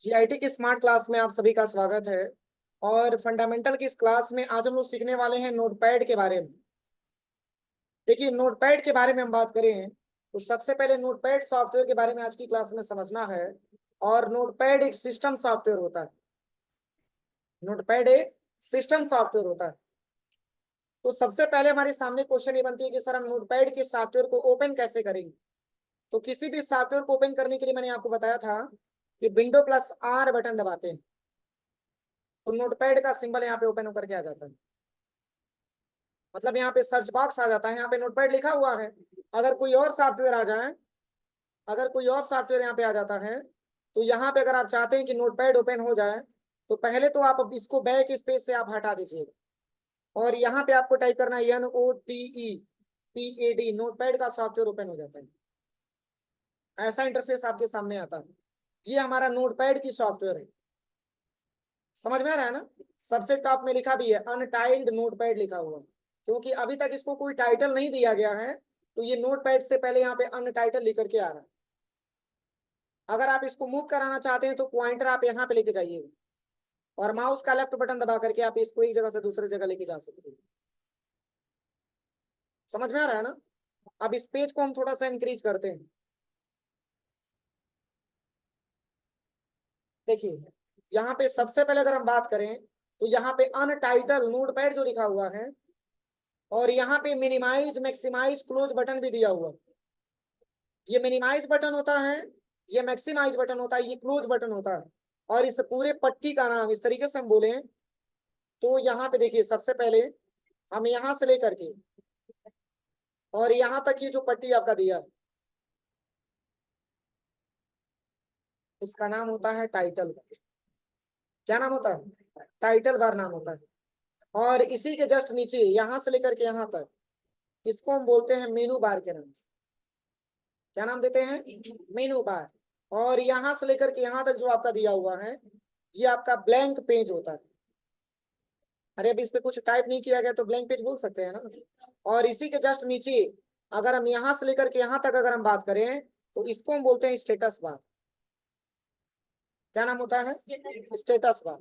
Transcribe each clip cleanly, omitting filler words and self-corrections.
GIT की smart class में आप सभी का स्वागत है। और फंडामेंटल की इस क्लास में आज हम लोग सीखने वाले हैं नोटपैड के बारे में। देखिए, नोटपैड के बारे में हम बात करें तो सबसे पहले नोटपैड सॉफ्टवेयर के बारे में आज की क्लास में समझना है। और नोटपैड एक सिस्टम सॉफ्टवेयर होता है। नोटपैड एक सिस्टम सॉफ्टवेयर होता है। तो सबसे पहले हमारे सामने क्वेश्चन ये बनती है कि सर हम नोटपैड के सॉफ्टवेयर को ओपन कैसे करेंगे। तो किसी भी सॉफ्टवेयर को ओपन करने के लिए मैंने आपको बताया था कि विंडो प्लस आर बटन दबाते हैं तो नोटपैड का सिंबल यहाँ पे ओपन होकर के आ जाता है। मतलब यहाँ पे सर्च बॉक्स आ जाता है, यहाँ पे नोटपैड लिखा हुआ है। अगर कोई और सॉफ्टवेयर आ जाए, अगर कोई और सॉफ्टवेयर यहाँ पे आ जाता है तो यहाँ पे अगर आप चाहते हैं कि नोटपैड ओपन हो जाए तो पहले तो आप इसको बैक स्पेस से आप हटा दीजिएगा और यहाँ पे आपको टाइप करना है NOTEPAD। नोटपैड का सॉफ्टवेयर ओपन हो जाता है। ऐसा इंटरफेस आपके सामने आता है। ये हमारा नोटपैड की सॉफ्टवेयर है। समझ में आ रहा है ना। सबसे टॉप में लिखा भी है अनटाइल्ड नोटपैड लिखा हुआ, क्योंकि अभी तक इसको कोई टाइटल नहीं दिया गया है। तो ये नोटपैड से पहले यहाँ पे अनटाइटल लिख के आ रहा है। अगर आप इसको मूव कराना चाहते हैं तो पॉइंटर आप यहाँ पे लेके जाइएगा और माउस का लेफ्ट बटन दबा करके आप इसको एक जगह से दूसरी जगह लेके जा सकते हैं। समझ में आ रहा है ना। अब इस पेज को हम थोड़ा सा इंक्रीज करते हैं। देखिए, यहाँ पे सबसे पहले अगर हम बात करें तो यहाँ पे अनटाइटल नोटपैड जो लिखा हुआ है और यहाँ पे मिनिमाइज मैक्सिमाइज क्लोज बटन भी दिया हुआ है। ये मिनिमाइज बटन होता है, ये मैक्सिमाइज बटन होता है, ये क्लोज बटन होता है। और इस पूरे पट्टी का नाम इस तरीके से हम बोले तो यहाँ पे देखिए, सबसे पहले हम यहाँ से लेकर के और यहाँ तक ये जो पट्टी आपका दिया है इसका नाम होता है टाइटल। क्या नाम होता है? टाइटल बार नाम होता है। और इसी के जस्ट नीचे यहाँ से लेकर के यहाँ तक इसको हम बोलते हैं मेनू बार के नाम से। क्या नाम देते हैं? मेनू बार। और यहाँ से लेकर के यहाँ तक जो आपका दिया हुआ है ये आपका ब्लैंक पेज होता है। अरे अब इस पे कुछ टाइप नहीं किया गया तो ब्लैंक पेज बोल सकते हैं ना। और इसी के जस्ट नीचे अगर हम यहाँ से लेकर के यहाँ तक अगर हम बात करें तो इसको हम बोलते हैं स्टेटस बार। क्या नाम होता है? Status bar.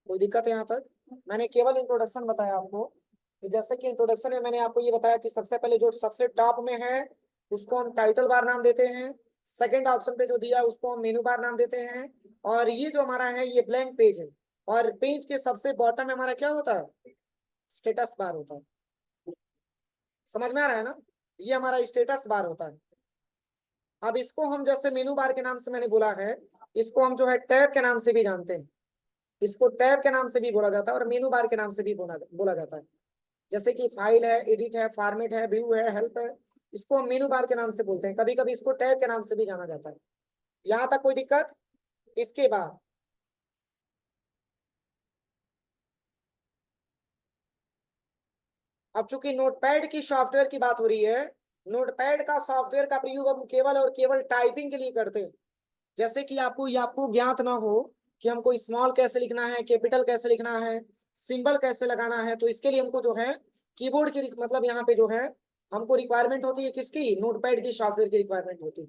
कोई दिक्कत है यहाँ तक? मैंने केवल इंट्रोडक्शन बताया आपको कि जैसे कि इंट्रोडक्शन में मैंने आपको ये बताया कि सबसे पहले जो सबसे टॉप में है उसको हम टाइटल बार नाम देते हैं। सेकंड ऑप्शन पे जो दिया है उसको हम मेनू बार नाम देते हैं। और ये जो हमारा है ये ब्लैंक पेज है। और पेज के सबसे बॉटम में हमारा क्या होता है? स्टेटस बार होता है। समझ में आ रहा है ना। ये हमारा स्टेटस बार होता है। अब इसको हम जैसे मेनू बार के नाम से मैंने बोला है, इसको हम जो है टैब के नाम से भी जानते हैं। इसको टैब के नाम से भी बोला जाता है और मेनू बार के नाम से भी बोला जाता है। जैसे कि फाइल है, एडिट है, फॉर्मेट है, व्यू है, हेल्प है, इसको हम मेनू बार के नाम से बोलते हैं। कभी कभी इसको टैब के नाम से भी जाना जाता है। यहाँ तक कोई दिक्कत? इसके बाद अब चूंकि नोटपैड की सॉफ्टवेयर की बात हो रही है, नोटपैड का सॉफ्टवेयर का प्रयोग हम केवल और केवल टाइपिंग के लिए करते हैं। जैसे कि आपको ज्ञात ना हो कि हमको स्मॉल कैसे लिखना है, कैपिटल कैसे लिखना है, सिंबल कैसे लगाना है, तो इसके लिए हमको जो है कीबोर्ड की मतलब यहाँ पे जो है हमको रिक्वायरमेंट होती है। किसकी? नोटपैड की सॉफ्टवेयर की रिक्वायरमेंट होती है।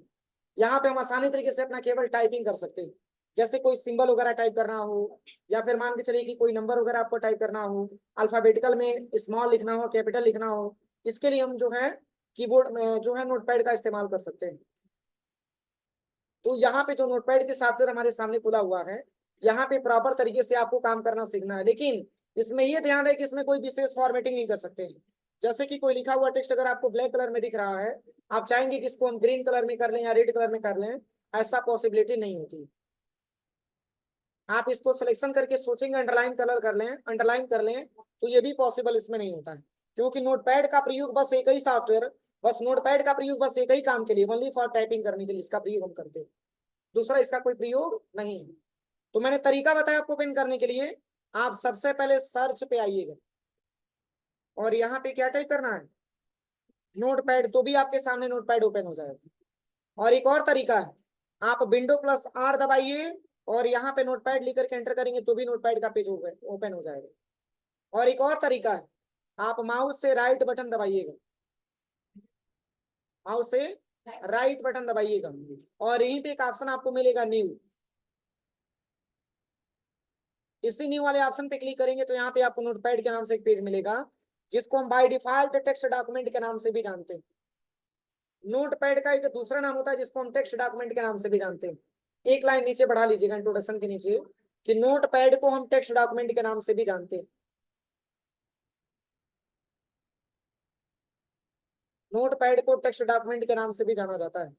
यहाँ पे हम आसानी तरीके से अपना केवल टाइपिंग कर सकते हैं। जैसे कोई सिंबल वगैरह टाइप करना हो या फिर मान के चलिए कि कोई नंबर वगैरह आपको टाइप करना हो, अल्फाबेटिकल में स्मॉल लिखना हो, कैपिटल लिखना हो, इसके लिए हम जो है कीबोर्ड में जो है नोटपैड का इस्तेमाल कर सकते हैं। तो यहाँ पे जो नोटपैड के सॉफ्टवेयर हमारे सामने खुला हुआ है, यहाँ पे प्रॉपर तरीके से आपको काम करना सीखना है। लेकिन इसमें ये ध्यान है कि इसमें कोई विशेष फॉर्मेटिंग नहीं कर सकते हैं। जैसे कि कोई लिखा हुआ टेक्स्ट अगर आपको ब्लैक कलर में दिख रहा है, आप चाहेंगे कि इसको हम ग्रीन कलर में कर लें या रेड कलर में कर लें, ऐसा पॉसिबिलिटी नहीं होती। आप इसको सिलेक्शन करके सोचेंगे अंडरलाइन कलर कर लें, अंडरलाइन कर लें, तो ये भी पॉसिबल इसमें नहीं होता है। क्योंकि नोटपैड का प्रयोग बस एक ही सॉफ्टवेयर, बस नोटपैड का प्रयोग बस एक ही काम के लिए, ओनली फॉर टाइपिंग करने के लिए इसका प्रयोग हम करते हैं। दूसरा इसका कोई प्रयोग नहीं है। तो मैंने तरीका बताया आपको ओपन करने के लिए। आप सबसे पहले सर्च पे आइएगा और यहाँ पे क्या टाइप करना है? नोटपैड। तो भी आपके सामने नोटपैड ओपन हो जाएगा। और एक और तरीका है, आप विंडो प्लस आर दबाइए और यहाँ पे नोटपैड लिख करके एंटर करेंगे तो भी नोटपैड का पेज ओपन हो जाएगा। और एक और तरीका है, आप माउस से राइट बटन दबाइएगा, माउस से राइट बटन दबाइएगा और यहीं पे एक ऑप्शन आपको मिलेगा न्यू। इसी न्यू वाले ऑप्शन पे क्लिक करेंगे तो यहाँ पे आपको नोटपैड के नाम से एक पेज मिलेगा, जिसको हम बाय डिफॉल्ट टेक्स्ट डॉक्यूमेंट के नाम से भी जानते हैं। नोटपैड का एक दूसरा नाम होता है जिसको हम टेक्स्ट डॉक्यूमेंट के नाम से भी जानते हैं। एक लाइन नीचे बढ़ा लीजिएगा इंट्रोडक्शन के नीचे कि नोटपैड को हम टेक्स्ट डॉक्यूमेंट के नाम से भी जानते हैं। नोटपैड को टेक्स्ट डॉक्यूमेंट के नाम से भी जाना जाता है।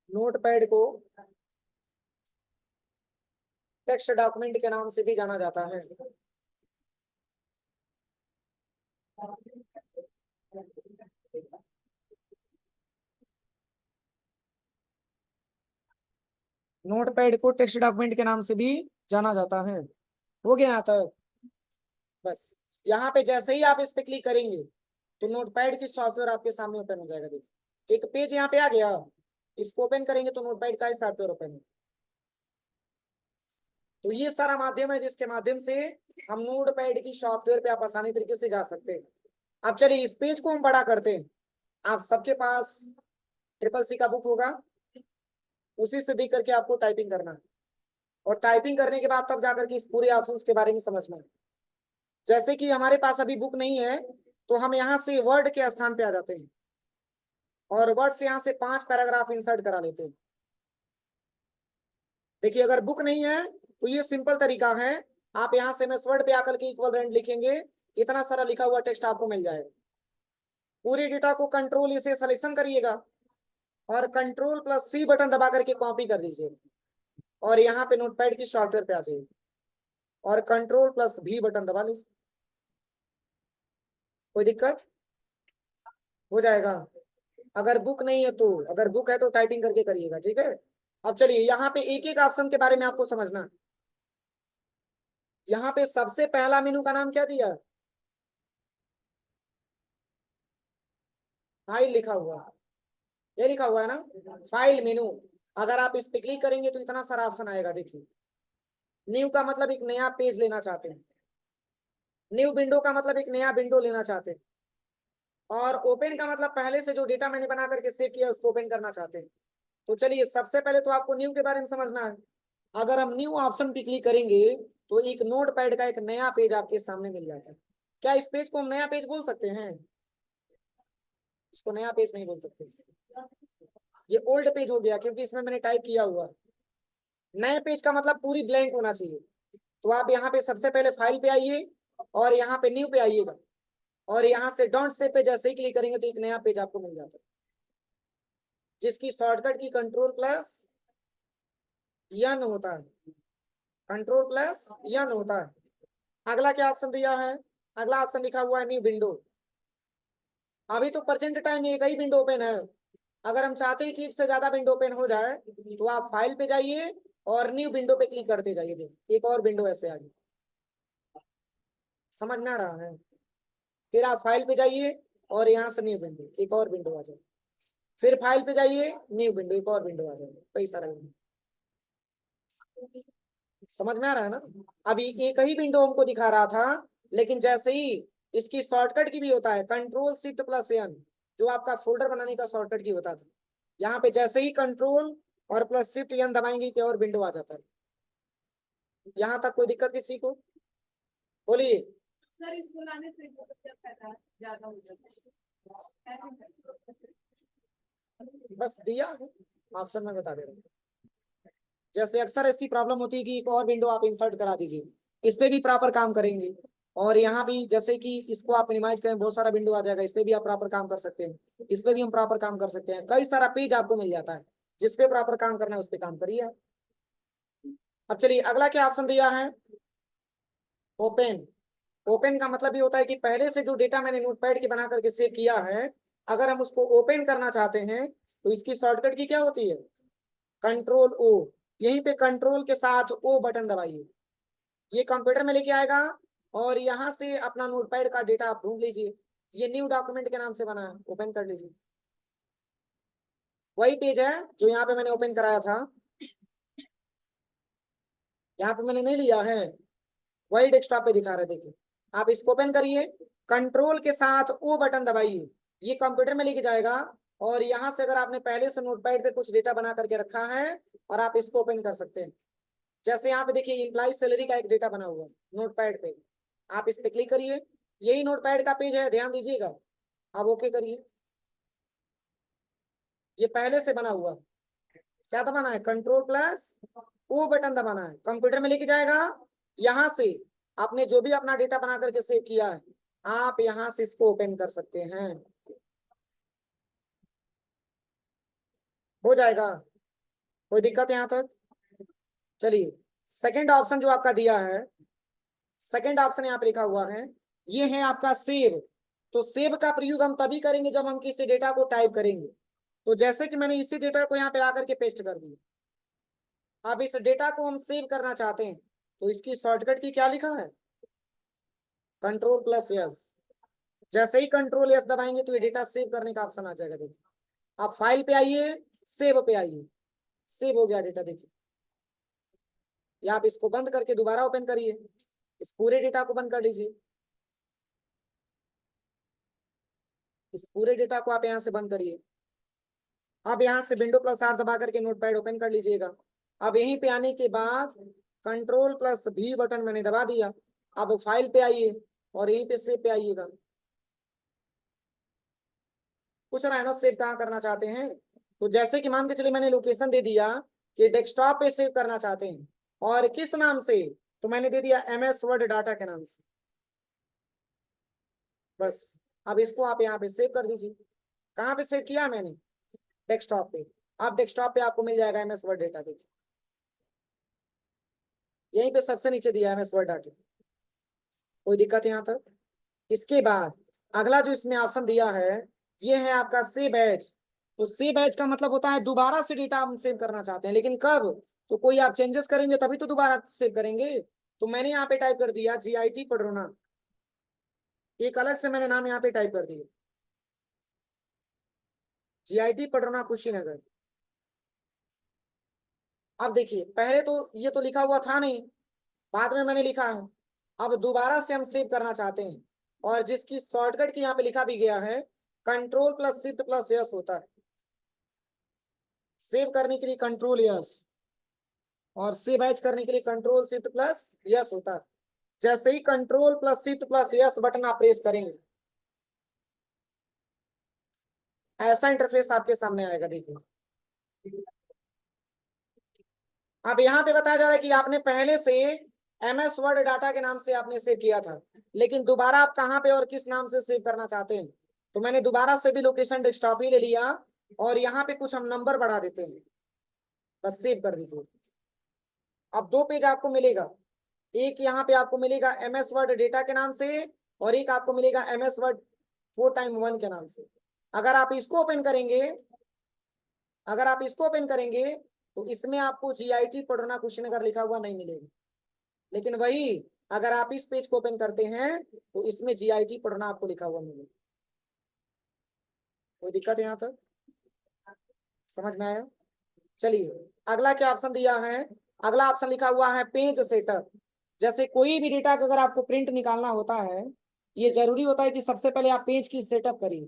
नोटपैड को टेक्स्ट डॉक्यूमेंट के नाम से भी जाना जाता है। नोटपैड को टेक्स्ट डॉक्यूमेंट के नाम से भी जाना जाता है। हो गया यहाँ तक? बस यहाँ पे जैसे ही आप इस पे क्लिक करेंगे तो नोटपैड की सॉफ्टवेयर आपके सामने ओपन हो जाएगा। देखिए एक पेज यहाँ पे आ गया, इसको ओपन करेंगे तो नोटपैड का सॉफ्टवेयर ओपन है। तो ये सारा माध्यम है जिसके माध्यम से हम नोटपैड की सॉफ्टवेयर पे आप आसानी तरीके से जा सकते हैं। अब चलिए इस पेज को हम बड़ा करते हैं। आप सबके पास ट्रिपल सी का बुक होगा, उसी से देख करके आपको टाइपिंग करना है और टाइपिंग करने के बाद तब जाकर के इस पूरे ऑप्शंस के बारे में समझना है। जैसे कि हमारे पास अभी बुक नहीं है तो हम यहाँ से वर्ड के स्थान पे आ जाते हैं और वर्ड से यहाँ से 5 पैराग्राफ इंसर्ट करा लेते हैं। देखिए अगर बुक नहीं है तो ये सिंपल तरीका है, आप यहाँ से एमएस वर्ड पे आकर के इक्वल रेंट लिखेंगे, इतना सारा लिखा हुआ टेक्स्ट आपको मिल जाएगा। पूरे डेटा को कंट्रोल इसे सिलेक्शन करिएगा और कंट्रोल प्लस सी बटन दबा करके कॉपी कर दीजिए और यहाँ पे नोटपैड की सॉफ्टवेयर पे आ जाइए और कंट्रोल प्लस भी बटन दबा लीजिए। कोई दिक्कत हो जाएगा? अगर बुक नहीं है तो, अगर बुक है तो टाइपिंग करके करिएगा, ठीक है। अब चलिए यहाँ पे एक एक ऑप्शन के बारे में आपको समझना है। यहाँ पे सबसे पहला मेनू का नाम क्या दिया? फाइल लिखा हुआ, ये लिखा हुआ है ना, फाइल मेनू। अगर आप इस पे क्लिक करेंगे तो इतना सारा ऑप्शन आएगा। देखिए न्यू का मतलब एक नया पेज लेना चाहते हैं, न्यू विंडो का मतलब एक नया विंडो लेना चाहते हैं, और ओपन का मतलब पहले से जो डेटा मैंने बना करके सेव किया उसको ओपन करना चाहते हैं। तो चलिए सबसे पहले तो आपको न्यू के बारे में समझना है। अगर हम न्यू ऑप्शन पे क्लिक करेंगे तो एक नोटपैड का एक नया पेज आपके सामने मिल जाता है। क्या इस पेज को हम नया पेज बोल सकते हैं? इसको नया पेज नहीं बोल सकते, ये ओल्ड पेज हो गया क्योंकि इसमें मैंने टाइप किया हुआ है। नए पेज का मतलब पूरी ब्लैंक होना चाहिए। तो आप यहाँ पे सबसे पहले फाइल पे आइए और यहाँ पे न्यू पे आइएगा और यहाँ से डोंट सेव पे जैसे ही क्लिक करेंगे तो एक नया पेज आपको मिल जाता है, जिसकी शॉर्टकट की कंट्रोल प्लस यन होता है, कंट्रोल प्लस यन होता है। अगला क्या ऑप्शन दिया है? अगला ऑप्शन लिखा हुआ है न्यू विंडो। अभी तो प्रेजेंट टाइम में एक ही विंडो ओपन है। अगर हम चाहते हैं कि एक से ज्यादा विंडो ओपन हो जाए तो आप फाइल पे जाइए और न्यू विंडो पे क्लिक करते जाइए। देखिए एक और विंडो ऐसे आ गई, समझ में आ रहा है? फिर आप फाइल पे जाइए और यहाँ से न्यू विंडो, एक और विंडो आ जाए। फिर फाइल पे जाइए, न्यू विंडो, एक और विंडो आ जाए। कई सारा विंडो, समझ में आ रहा है ना? अभी एक ही विंडो हमको दिखा रहा था, लेकिन जैसे ही इसकी शॉर्टकट की भी होता है कंट्रोल शिफ्ट प्लस एन, जो आपका फोल्डर बनाने का शॉर्टकट की होता था, यहाँ पे जैसे ही कंट्रोल और प्लस शिफ्ट एन दबाएंगे कि और विंडो आ जाता है। यहाँ तक कोई दिक्कत किसी को? बोलिए। सर इसको लाने से क्या फायदा ज्यादा हो जाता है? बस दिया है ऑप्शन में, बता दे रहा हूँ। जैसे अक्सर ऐसी प्रॉब्लम होती है कि एक और विंडो आप इंसर्ट करा दीजिए, इस पे भी प्रॉपर काम करेंगे। और यहाँ भी जैसे कि इसको आप मिनिमाइज करें, बहुत सारा विंडो आ जाएगा, इस पे भी आप प्रॉपर काम कर सकते हैं, इस पे भी हम प्रॉपर काम कर सकते हैं। कई सारा पेज आपको मिल जाता है, जिस पे प्रॉपर काम करना है उस पे काम करिए आप। अब चलिए अगला क्या ऑप्शन दिया है? ओपन। ओपन का मतलब ये होता है कि पहले से जो डेटा मैंने नोटपैड की बना करके सेव किया है, अगर हम उसको ओपन करना चाहते हैं तो इसकी शॉर्टकट की क्या होती है? Control O. यहीं पे कंट्रोल के साथ ओ बटन दबाइए, ये कंप्यूटर में लेके आएगा और यहाँ से अपना नोटपैड का डेटा आप ढूंढ लीजिए। ये न्यू डॉक्यूमेंट के नाम से बना है, ओपन कर लीजिए। वही पेज है जो यहाँ पे मैंने ओपन कराया था। यहाँ पे मैंने नहीं लिया है, वही डेस्कटॉप पे दिखा रहे, देखिए। आप इसको ओपन करिए, कंट्रोल के साथ ओ बटन दबाइए, ये कंप्यूटर में लेके जाएगा। और यहाँ से अगर आपने पहले से नोटपैड पे कुछ डेटा बना करके रखा है, और आप इसको ओपन कर सकते हैं। जैसे यहाँ पे देखिए इम्प्लॉय सैलरी का एक डेटा बना हुआ है नोटपैड पे, आप इस पे क्लिक करिए, यही नोटपैड का पेज है, ध्यान दीजिएगा। अब ओके करिए, ये पहले से बना हुआ है। क्या दबाना है? कंट्रोल प्लस ओ बटन दबाना है, कंप्यूटर में लेके जाएगा। यहाँ से आपने जो भी अपना डेटा बना करके सेव किया है, आप यहाँ से इसको ओपन कर सकते हैं, हो जाएगा, कोई दिक्कत यहाँ तक? चलिए, सेकंड ऑप्शन जो आपका दिया है, सेकंड ऑप्शन यहाँ पे लिखा हुआ है, ये है आपका सेव। तो सेव का प्रयोग हम तभी करेंगे जब हम किसी डेटा को टाइप करेंगे। तो जैसे कि मैंने इसी डेटा को यहाँ पे ला करके पेस्ट कर दिया, अब इस डेटा को हम सेव करना चाहते हैं, तो इसकी शॉर्टकट की क्या लिखा है? Control plus yes. जैसे ही कंट्रोल यस दबाएंगे तो ये डेटा सेव करने का ऑप्शन आ जाएगा, देखिए। आप फाइल पे आइए, सेव पे आइए, सेव हो गया डेटा, देखिए। या आप इसको बंद करके दोबारा ओपन करिए, इस पूरे डेटा को बंद कर लीजिए, इस पूरे डेटा को आप यहाँ से बंद करिए। अब यहाँ से विंडो प्लस आर दबा करके नोटपैड ओपन कर लीजिएगा। अब यहीं पे आने के बाद कंट्रोल प्लस भी बटन मैंने दबा दिया। अब फाइल पे आइए और यहीं पे सेव पे आइएगा। पूछ रहा है ना सेव कहाँ करना चाहते हैं? तो जैसे कि मान के चलिए मैंने लोकेशन दे दिया कि डेस्कटॉप पे सेव करना चाहते हैं, और किस नाम से? तो मैंने दे दिया MS वर्ड डाटा के नाम से, बस। अब इसको आप यहाँ पे सेव कर दीजिए। कहाँ पे सेव किया मैंने? डेस्कटॉप पे। अब डेस्कटॉप पे आपको मिल जाएगा MS वर्ड डाटा, देखिए यहीं पे सबसे नीचे दिया है MS वर्ड डाटा। कोई दिक्कत है यहाँ तक? इसके बाद अगला जो इसमें ऑप्शन दिया है, ये है आपका सेव एज। तो सेव एज का मतलब होता है दोबारा से डेटा हम सेव करना चाहते हैं, लेकिन कब? तो कोई आप चेंजेस करेंगे तभी तो दोबारा सेव करेंगे। तो मैंने यहाँ पे टाइप कर दिया GIT पडरोना, एक अलग से मैंने नाम यहाँ पे टाइप कर दिया, GIT पडरोना कुशीनगर। अब देखिए पहले तो ये तो लिखा हुआ था नहीं, बाद में मैंने लिखा है। अब दोबारा से हम सेव करना चाहते हैं, और जिसकी शॉर्टकट की यहाँ पे लिखा भी गया है, control plus shift plus yes होता है सेव करने के लिए, कंट्रोल यस, और सेव एज करने के लिए कंट्रोल शिफ्ट प्लस यस होता है। जैसे ही control plus shift plus S button आप प्रेस करेंगे, ऐसा इंटरफेस आपके सामने आएगा, देखिए। अब यहाँ पे बताया जा रहा है कि आपने पहले से MS वर्ड डाटा के नाम से आपने सेव किया था, लेकिन दोबारा आप कहाँ पे और किस नाम से सेव करना चाहते हैं? तो मैंने दोबारा से भी लोकेशन डेस्कटॉप ही ले लिया, और यहाँ पे कुछ हम नंबर बढ़ा देते हैं, बस सेव कर दीजिए। अब दो पेज आपको मिलेगा, एक यहाँ पे आपको मिलेगा MS वर्ड डेटा के नाम से, और एक आपको मिलेगा MS वर्ड 4x1 के नाम से। अगर आप इसको ओपन करेंगे, अगर आप इसको ओपन करेंगे, तो इसमें आपको GIT पडरौना कुशीनगर लिखा हुआ नहीं मिलेगा। लेकिन वही अगर आप इस पेज को ओपन करते हैं, तो इसमें GIT पडरौना आपको लिखा हुआ मिलेगा। कोई दिक्कत है यहाँ तक? समझ में आया? चलिए, अगला क्या ऑप्शन दिया है? अगला ऑप्शन लिखा हुआ है पेज सेटअप। जैसे कोई भी डेटा का अगर आपको प्रिंट निकालना होता है, ये जरूरी होता है कि सबसे पहले आप पेज की सेटअप करिए,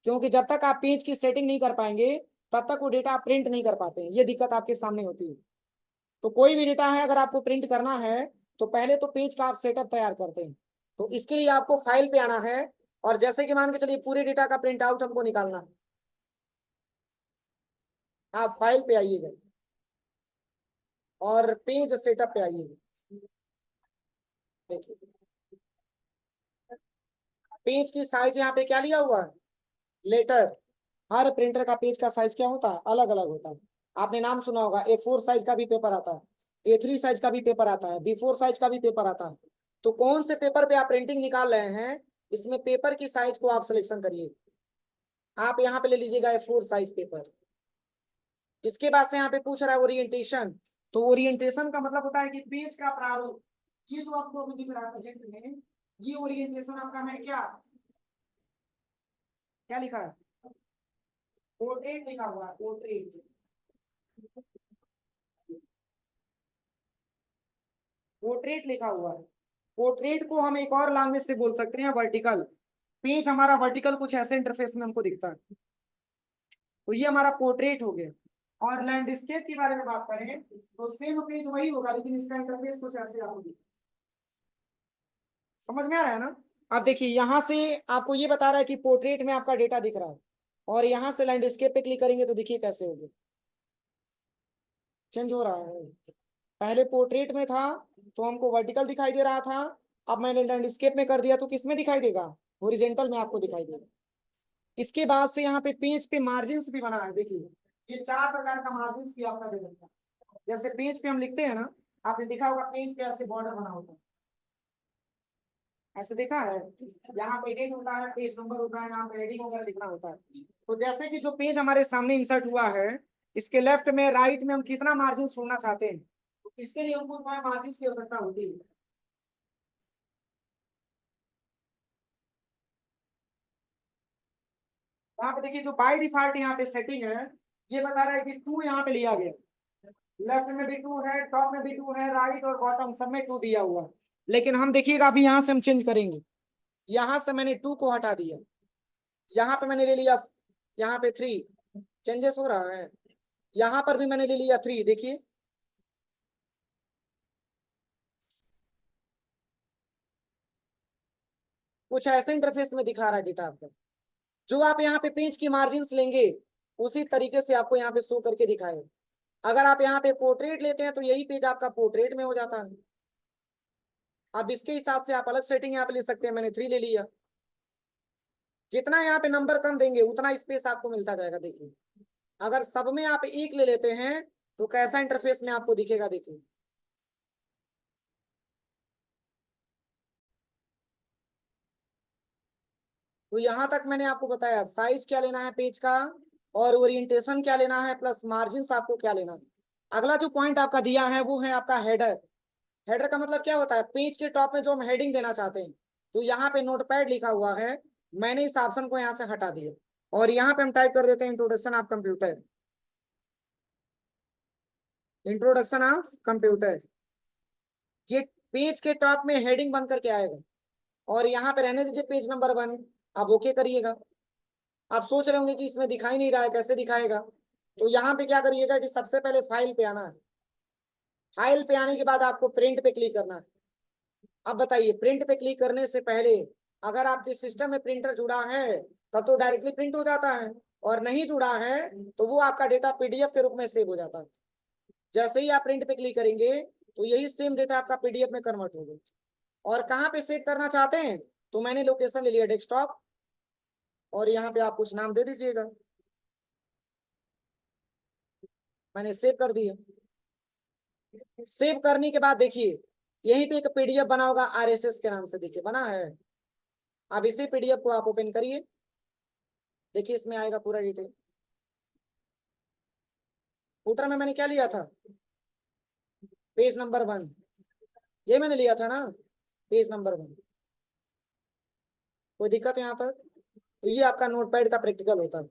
क्योंकि जब तक आप पेज की सेटिंग नहीं कर पाएंगे, तब तक वो डेटा आप प्रिंट नहीं कर पाते हैं, ये दिक्कत आपके सामने होती है। तो कोई भी डेटा है अगर आपको प्रिंट करना है, तो पहले तो पेज का आप सेटअप तैयार करते हैं। तो इसके लिए आपको फाइल पे आना है, और जैसे कि मान के चलिए पूरे डेटा का प्रिंट आउट हमको निकालना है, आप फाइल पे आइएगा और पेज सेटअप पे आइएगा। देखिए पेज की साइज यहाँ पे क्या लिया हुआ है? लेटर। हर प्रिंटर का पेज का साइज क्या होता है? अलग अलग होता है। आपने नाम सुना होगा, A4 साइज का भी पेपर आता है, A3 साइज का भी पेपर आता है, B4 साइज का भी पेपर आता है। तो कौन से पेपर पे आप प्रिंटिंग निकाल रहे हैं, इसमें पेपर की साइज को आप सिलेक्शन करिए। आप यहाँ पे ले लीजिएगा A4 साइज पेपर। इसके बाद से यहाँ पे पूछ रहा है ओरिएंटेशन। तो ओरिएंटेशन का मतलब होता है कि पेज का प्रारूप, ये जो आपको अभी दिख रहा है प्रोजेक्ट में, ये ओरिएंटेशन आपका है क्या? क्या लिखा है? पोर्ट्रेट लिखा हुआ है, पोर्ट्रेट। पोर्ट्रेट लिखा हुआ है। पोर्ट्रेट को हम एक और लैंग्वेज से बोल सकते हैं वर्टिकल। पेज हमारा वर्टिकल कुछ ऐसे इंटरफेस में हमको दिखता है, तो ये हमारा पोर्ट्रेट हो गया। और लैंडस्केप के बारे में बात करें तो सेम पेज वही होगा, लेकिन इसका इंटरफेस कुछ ऐसे आपको दिखेगा। समझ में आ रहा है ना? अब देखिए यहाँ से आपको ये बता रहा है कि पोर्ट्रेट में आपका डेटा दिख रहा है, और यहाँ से लैंडस्केप पे क्लिक करेंगे तो देखिए कैसे हो गया, चेंज हो रहा है। पहले पोर्ट्रेट में था तो हमको वर्टिकल दिखाई दे रहा था, अब मैंने लैंडस्केप में कर दिया तो किस में दिखाई देगा? हॉरिजॉन्टल में आपको दिखाई देगा। इसके बाद से यहाँ पे पेज पे मार्जिन्स भी बना है, देखिए ये 4 प्रकार का मार्जिन्स भी आपका दे देता है। जैसे पेज पे हम लिखते हैं ना, आपने देखा होगा पेज पे ऐसे बॉर्डर बना होता है, ऐसे देखा है? यहाँ पे डेट होता है, पेज नंबर होता है, यहाँ पे हेडिंग वगैरह लिखना होता है। तो जैसे कि जो पेज हमारे सामने इंसर्ट हुआ है, इसके लेफ्ट में राइट में हम कितना मार्जिन छोड़ना चाहते हैं, तो इसके लिए हमको मार्जिन की आवश्यकता होती है। यहाँ पे देखिए जो बाय डिफॉल्ट यहाँ पे सेटिंग है, ये बता रहा है कि 2 यहाँ पे लिया गया, लेफ्ट में भी 2 है, टॉप में भी 2 है, राइट और बॉटम सब में 2 दिया हुआ है। लेकिन हम देखिएगा अभी यहाँ से हम चेंज करेंगे, यहाँ से मैंने 2 को हटा दिया, यहाँ पे मैंने ले लिया, यहाँ पे 3 चेंजेस हो रहा है, यहाँ पर भी मैंने ले लिया 3, देखिए कुछ ऐसे इंटरफेस में दिखा रहा है डेटा आपका। जो आप यहाँ पे पेज की मार्जिन लेंगे उसी तरीके से आपको यहाँ पे शो करके दिखाए। अगर आप यहाँ पे पोर्ट्रेट लेते हैं तो यही पेज आपका पोर्ट्रेट में हो जाता है। अब इसके हिसाब से आप अलग सेटिंग यहाँ पे ले सकते हैं, मैंने 3 ले लिया। जितना यहाँ पे नंबर कम देंगे उतना स्पेस आपको मिलता जाएगा। देखिए अगर सब में आप 1 ले लेते हैं तो कैसा इंटरफेस में आपको दिखेगा, देखिए तो यहाँ तक मैंने आपको बताया साइज क्या लेना है पेज का, और ओरिएंटेशन क्या लेना है, प्लस मार्जिन आपको क्या लेना है। अगला जो पॉइंट आपका दिया है वो है आपका हेडर। हेडर का मतलब क्या होता है? पेज के टॉप में जो हम हेडिंग देना चाहते हैं, तो यहाँ पे नोटपैड लिखा हुआ है, मैंने इस ऑप्शन को यहाँ से हटा दिया और यहाँ पे हम टाइप कर देते हैं introduction of computer. Introduction of computer, ये पेज के टॉप में हेडिंग बन करके आएगा, और यहाँ पे रहने दीजिए पेज नंबर 1। आप ओके करिएगा। आप सोच रहे होंगे कि इसमें दिखाई नहीं रहा है, कैसे दिखाएगा? तो यहाँ पे क्या करिएगा कि सबसे पहले फाइल पे आना है, फाइल पे आने के बाद आपको प्रिंट पे क्लिक करना है। अब बताइए, प्रिंट पे क्लिक करने से पहले अगर आपके सिस्टम में प्रिंटर जुड़ा है तब तो डायरेक्टली प्रिंट हो जाता है, और नहीं जुड़ा है तो वो आपका डेटा पीडीएफ के रूप में सेव हो जाता है। जैसे ही आप प्रिंट पे क्लिक करेंगे तो यही सेम डेटा आपका पीडीएफ में कन्वर्ट होगा। और कहाँ पे सेव करना चाहते हैं, तो मैंने लोकेशन ले लिया डेस्कटॉप, और यहाँ पे आप कुछ नाम दे दीजिएगा, मैंने सेव कर दिया। सेव करने के बाद देखिए यहीं पे एक पीडीएफ बना होगा आरएसएस के नाम से, देखिए बना है। अब इसी पीडीएफ को आप ओपन करिए, देखिए इसमें आएगा पूरा डिटेल। फुटर में मैंने क्या लिया था? पेज नंबर 1, ये मैंने लिया था ना, पेज नंबर 1। कोई दिक्कत है यहाँ तक? तो ये आपका नोटपैड का प्रैक्टिकल होता है।